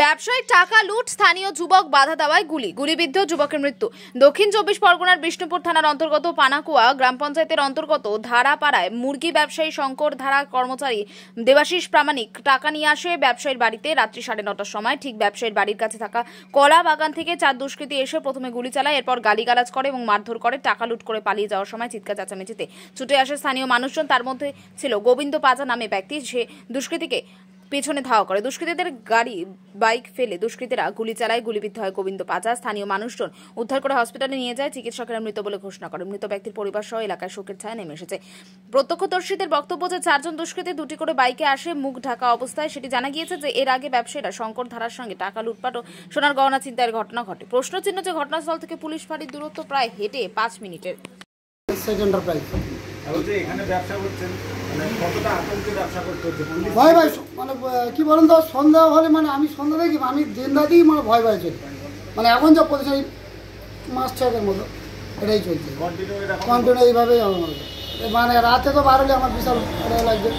ব্যবসায়িক টাকা লুট, স্থানীয় যুবক বাধা দেওয়ায় গুলিবিদ্ধ যুবকের মৃত্যু। দক্ষিণ চব্বিশ পরগনার বিষ্ণুপুর থানার অন্তর্গত পানাকুয়া গ্রাম পঞ্চায়েতের অন্তর্গত ধারাপাড়ায় মুরগি ব্যবসায়ী শঙ্কর ধারা কর্মচারী দেবাশিস প্রামাণিক টাকা নিয়ে আসে ব্যবসায়ীর বাড়িতে রাত্রি 9:30টার সময়। ঠিক ব্যবসায়ীর বাড়ির কাছে থাকা কলা বাগান থেকে 4 দুষ্কৃতী এসে প্রথমে গুলি চালায়, এরপর গালিগালাজ করে এবং মারধর করে। টাকা লুট করে পালিয়ে যাওয়ার সময় চিৎকার চেঁচামেচিতে ছুটে আসে স্থানীয় মানুষজন। তার মধ্যে ছিল গোবিন্দ পাজা নামে ব্যক্তি, সে দুষ্কৃতীকে পেছনে ধাওয়া করে। দুষ্কৃতীদের গাড়ি বাইক ফেলে দুষ্কৃতীরা গুলি চালায়, গুলিবিদ্ধ হয় গোবিন্দ পাজা। স্থানীয় মানুষজন উদ্ধার করে হসপিটালে নিয়ে যায়, চিকিৎসকেরা মৃত বলে ঘোষণা করে। মৃত ব্যক্তির পরিবার সহ এলাকায় শোকের ছায়া নেমে এসেছে। প্রত্যক্ষদর্শীদের বক্তব্য যে 4 জন দুষ্কৃতী 2টি করে বাইকে আসে মুখ ঢাকা অবস্থায়। সেটি জানা গিয়েছে যে এর আগে ব্যবসায়ীরা শঙ্কর ধারার সঙ্গে টাকা লুটপাট ও সোনার গহনা ছিনতাইয়ের ঘটনা ঘটে। প্রশ্নচিহ্ন যে ঘটনাস্থল থেকে পুলিশ ফাঁড়ির দূরত্ব প্রায় হেঁটে 5 মিনিটের। ভয় ভয় মানে কি বলেন তো, সন্ধ্যা হলে মানে আমি সন্ধ্যা দেখি, আমি দিন রাতেই মানে ভয় ভয় চলি। মানে এখন যা পজিশন মাস 6-এর মতো এটাই চলছে কন্টিনিউ এইভাবেই আমার মানে রাতে তো বার হলে আমার বিশাল লাগবে।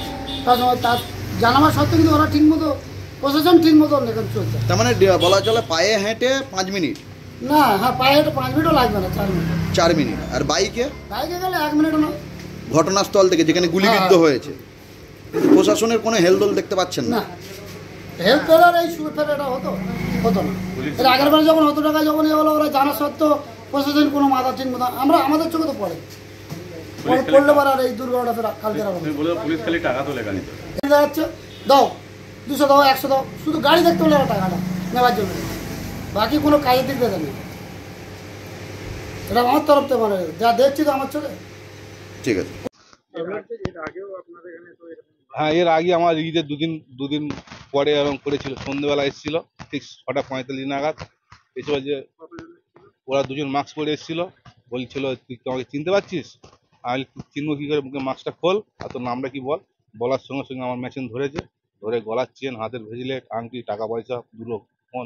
তার সময় তার জানাবার সত্ত্বেও কিন্তু ওরা ঠিক মতো প্রশাসন ঠিক মতো এখন চলছে। তার মানে বলা চলে পায়ে হেঁটে 5 মিনিট না, হ্যাঁ পায়ে হেঁটে 5 মিনিটও লাগবে না, 4 মিনিট। 4 মিনিট। আর বাইকে গেলে 1 মিনিটও না। ঘটনাস্থল থেকে যেখানে গুলিবিদ্ধ হয়েছে, প্রশাসনের কোনো হেলদোল দেখতে পাচ্ছেন না? হেল্প ফেলার এই সুর ফেলাটা হতো না। এর আগের বার যখন হতো টাকা যখন এ হলো, ওরা জানা সত্ত্বেও প্রশাসন কোনো মাথা ঠিক মতো আমাদের চোখে তো পড়ে পড়লে পরে আর এই দুর্ঘটনা ফেরা কালকে যাচ্ছে। দাও 200 দাও 100 দাও, শুধু গাড়ি দেখতে হলে টাকাটা নেওয়ার জন্য, বাকি কোনো কাজের দিক দেখে নেই। এটা আমার তরফ থেকে মানে যা দেখছি তো আমার চোখে। ঠিক আছে। হ্যাঁ, এর আগে আমার ঈদের দুদিন পরে এরকম করেছিল। সন্ধ্যেবেলা এসেছিল ঠিক 6:45 নাগাদ। এসে যে ওরা 2জন মাস্ক পরে এসেছিল, বলছিল তুই আমাকে চিনতে পারছিস? আমি চিনবো কী করে, মুখে মাস্কটা খোল আর তোর নামটা কি বল। বলার সঙ্গে সঙ্গে আমার মেশিন ধরেছে, ধরে গলার চেন, হাতের ভেজিলেট, আংটি, টাকা পয়সা, দুটো ফোন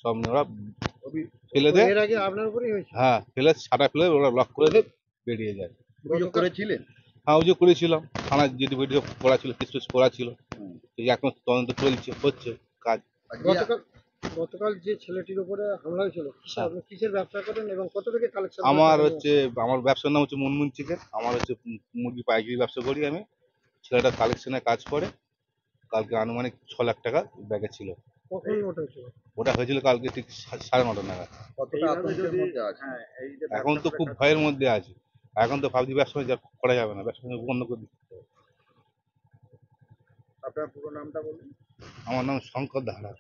সব নিয়ে ওরা ফেলে দেয়। হ্যাঁ, ফেলে ছাটা ফেলে ওরা লক করে দেয়, বেরিয়ে যায়। করেছিলেন? হ্যাঁ, অভিযোগ করেছিলাম থানায়, যদি অভিযোগ করা ছিল, কেস করা ছিল। এখন তদন্ত চলছে, হচ্ছে কাজ। গতকাল যে ছেলেটির উপরে হামলা হয়েছিল, আপনি কিসের ব্যবসা করেন এবং কত থেকে কালেকশন? আমার ব্যবসার নাম হচ্ছে মুনমুন চিকেন। আমার হচ্ছে মুরগি পাইকারি ব্যবসা করি আমি। ছেলেটা কালেকশনে কাজ করে। কালকে আনুমানিক 6 লাখ টাকা ব্যাগে ছিল। কখন ওটা হয়েছিল? ওটা হয়েছিল কালকে ঠিক 9:30 নাগাদ। এখন তো খুব ভয়ের মধ্যে আছে। এখন তো ভাবছি ব্যবসা যা করা যাবে না, ব্যবসা বন্ধ করে দিতে হবে। আপনার পুরো নামটা বলুন। আমার নাম শঙ্কর ধারা।